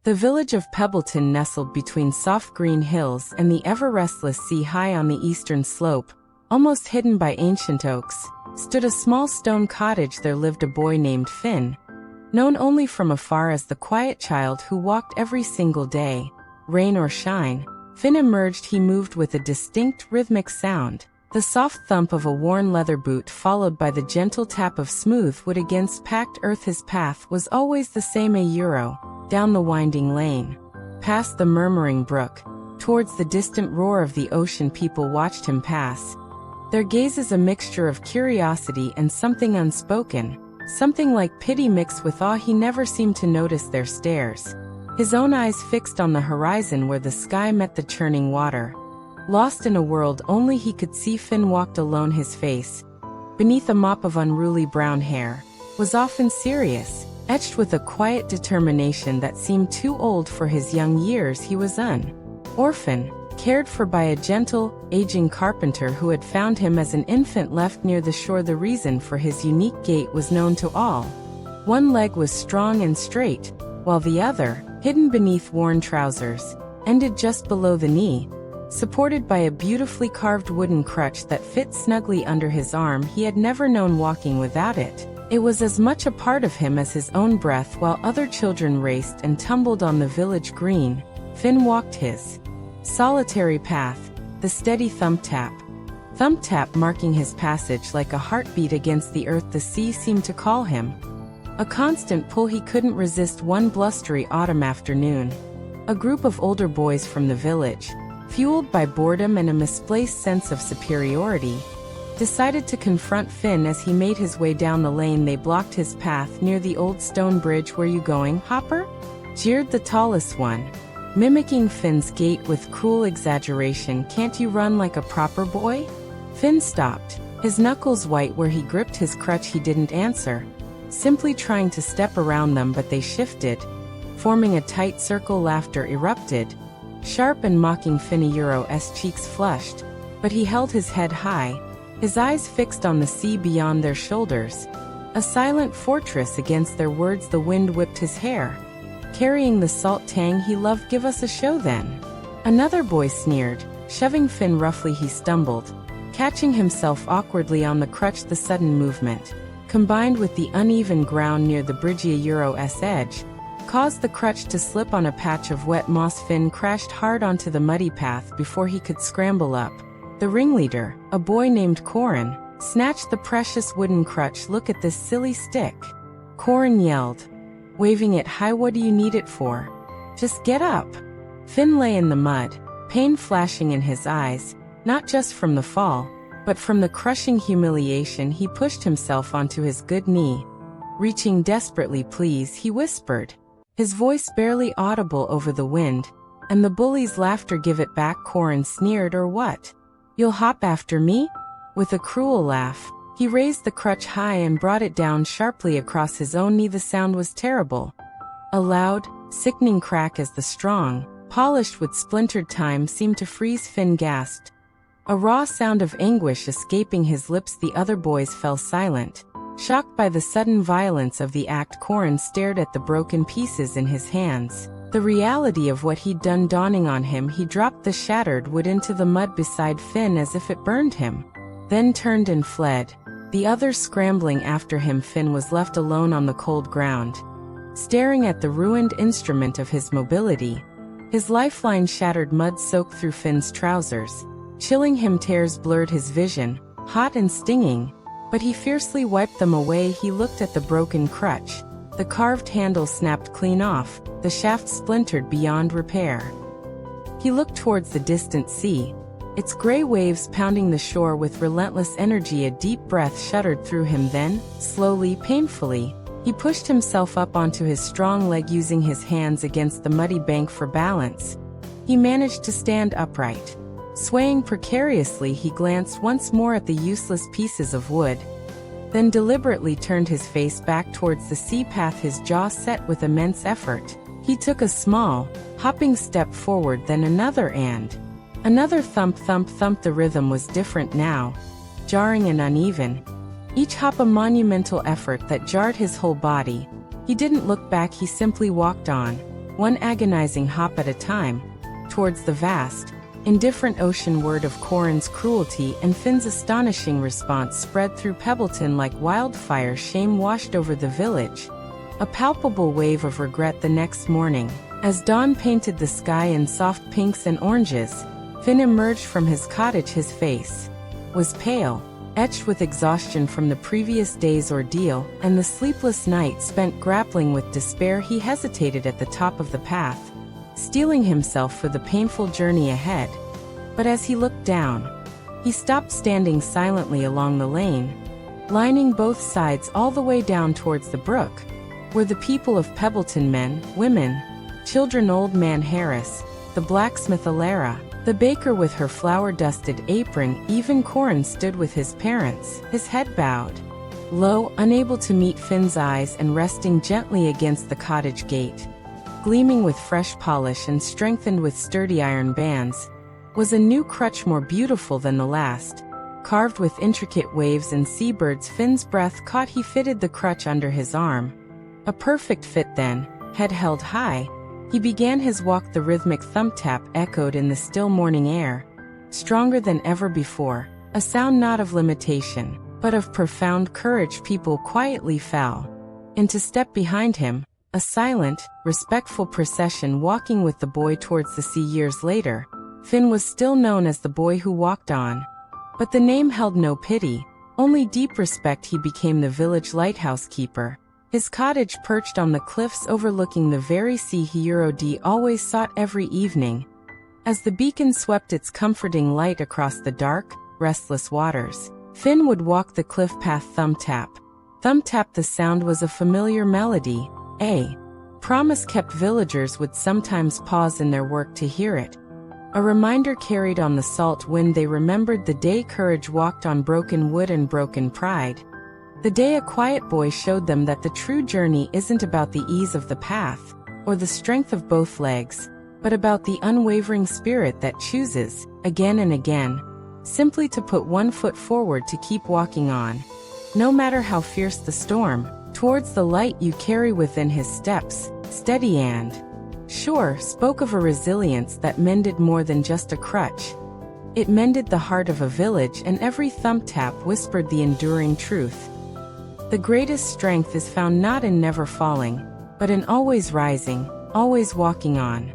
The village of Pebbleton, nestled between soft green hills and the ever-restless sea high on the eastern slope, almost hidden by ancient oaks, stood a small stone cottage. There lived a boy named Finn, known only from afar as the quiet child who walked every single day, rain or shine. Finn emerged. He moved with a distinct rhythmic sound, the soft thump of a worn leather boot followed by the gentle tap of smooth wood against packed earth. His path was always the same: a euro, down the winding lane, past the murmuring brook, towards the distant roar of the ocean. People watched him pass, their gazes a mixture of curiosity and something unspoken, something like pity mixed with awe. He never seemed to notice their stares, his own eyes fixed on the horizon where the sky met the churning water. Lost in a world only he could see, Finn walked alone. His face, beneath a mop of unruly brown hair, was often serious, etched with a quiet determination that seemed too old for his young years. He was an orphan, cared for by a gentle, aging carpenter who had found him as an infant, left near the shore. The reason for his unique gait was known to all. One leg was strong and straight, while the other, hidden beneath worn trousers, ended just below the knee, supported by a beautifully carved wooden crutch that fit snugly under his arm. He had never known walking without it. It was as much a part of him as his own breath. While other children raced and tumbled on the village green, Finn walked his solitary path, the steady thump-tap marking his passage like a heartbeat against the earth. The sea seemed to call him, a constant pull he couldn't resist. One blustery autumn afternoon, a group of older boys from the village, fueled by boredom and a misplaced sense of superiority, decided to confront Finn as he made his way down the lane. They blocked his path near the old stone bridge. "Where you going, Hopper?" jeered the tallest one, mimicking Finn's gait with cruel exaggeration. "Can't you run like a proper boy?" Finn stopped, his knuckles white where he gripped his crutch. He didn't answer, simply trying to step around them, but they shifted, forming a tight circle. Laughter erupted, sharp and mocking. Finnero's cheeks flushed, but he held his head high, his eyes fixed on the sea beyond their shoulders, a silent fortress against their words. The wind whipped his hair, carrying the salt tang he loved. "Give us a show then," another boy sneered, shoving Finn roughly. He stumbled, catching himself awkwardly on the crutch. The sudden movement, combined with the uneven ground near the bridge's edge, caused the crutch to slip on a patch of wet moss. Finn crashed hard onto the muddy path before he could scramble up. The ringleader, a boy named Corin, snatched the precious wooden crutch. "Look at this silly stick," Corin yelled, waving it high. "What do you need it for? Just get up." Finn lay in the mud, pain flashing in his eyes, not just from the fall, but from the crushing humiliation. He pushed himself onto his good knee, reaching desperately. "Please," he whispered, his voice barely audible over the wind, and the bully's laughter. "Give it back," Corin sneered. "Or what? You'll hop after me?" With a cruel laugh, he raised the crutch high and brought it down sharply across his own knee. The sound was terrible, a loud, sickening crack as the strong, polished wood splintered. Time seemed to freeze. Finn gasped, a raw sound of anguish escaping his lips. The other boys fell silent, shocked by the sudden violence of the act. Corin stared at the broken pieces in his hands, the reality of what he'd done dawning on him. He dropped the shattered wood into the mud beside Finn as if it burned him, then turned and fled, the others scrambling after him. Finn was left alone on the cold ground, staring at the ruined instrument of his mobility. His lifeline shattered. Mud soaked through Finn's trousers, chilling him. Tears blurred his vision, hot and stinging, but he fiercely wiped them away. He looked at the broken crutch. The carved handle snapped clean off, the shaft splintered beyond repair. He looked towards the distant sea, its gray waves pounding the shore with relentless energy. A deep breath shuddered through him. Then, slowly, painfully, he pushed himself up onto his strong leg. Using his hands against the muddy bank for balance, he managed to stand upright. Swaying precariously, he glanced once more at the useless pieces of wood, then deliberately turned his face back towards the sea path. His jaw set with immense effort. He took a small, hopping step forward, then another, and another. Thump, thump, thump. The rhythm was different now, jarring and uneven, each hop a monumental effort that jarred his whole body. He didn't look back. He simply walked on, one agonizing hop at a time, towards the vast, indifferent ocean. Word of Corin's cruelty and Finn's astonishing response spread through Pebbleton like wildfire. Shame washed over the village, a palpable wave of regret. The next morning, as dawn painted the sky in soft pinks and oranges, Finn emerged from his cottage. His face was pale, etched with exhaustion from the previous day's ordeal and the sleepless night spent grappling with despair. He hesitated at the top of the path, steeling himself for the painful journey ahead. But as he looked down, he stopped, standing silently along the lane, lining both sides all the way down towards the brook, were the people of Pebbleton, men, women, children. Old man Harris, the blacksmith Alara, the baker with her flour-dusted apron, even Corin stood with his parents, his head bowed low, unable to meet Finn's eyes, and resting gently against the cottage gate, gleaming with fresh polish and strengthened with sturdy iron bands, was a new crutch more beautiful than the last, carved with intricate waves and seabirds. Finn's breath caught. He fitted the crutch under his arm, a perfect fit. Then, head held high, he began his walk. The rhythmic thump tap echoed in the still morning air, stronger than ever before, a sound not of limitation, but of profound courage. People quietly fell into step behind him, a silent, respectful procession walking with the boy towards the sea. Years later, Finn was still known as the boy who walked on, but the name held no pity, only deep respect. He became the village lighthouse keeper, his cottage perched on the cliffs overlooking the very sea he always sought every evening, as the beacon swept its comforting light across the dark, restless waters. Finn would walk the cliff path. Thump tap. Thump tap. The sound was a familiar melody, a promise kept. Villagers would sometimes pause in their work to hear it, a reminder carried on the salt wind. They remembered the day courage walked on broken wood and broken pride, the day a quiet boy showed them that the true journey isn't about the ease of the path or the strength of both legs, but about the unwavering spirit that chooses, again and again, simply to put one foot forward, to keep walking on, no matter how fierce the storm, towards the light you carry within. His steps, steady and sure, spoke of a resilience that mended more than just a crutch. It mended the heart of a village, and every thump tap whispered the enduring truth. The greatest strength is found not in never falling, but in always rising, always walking on.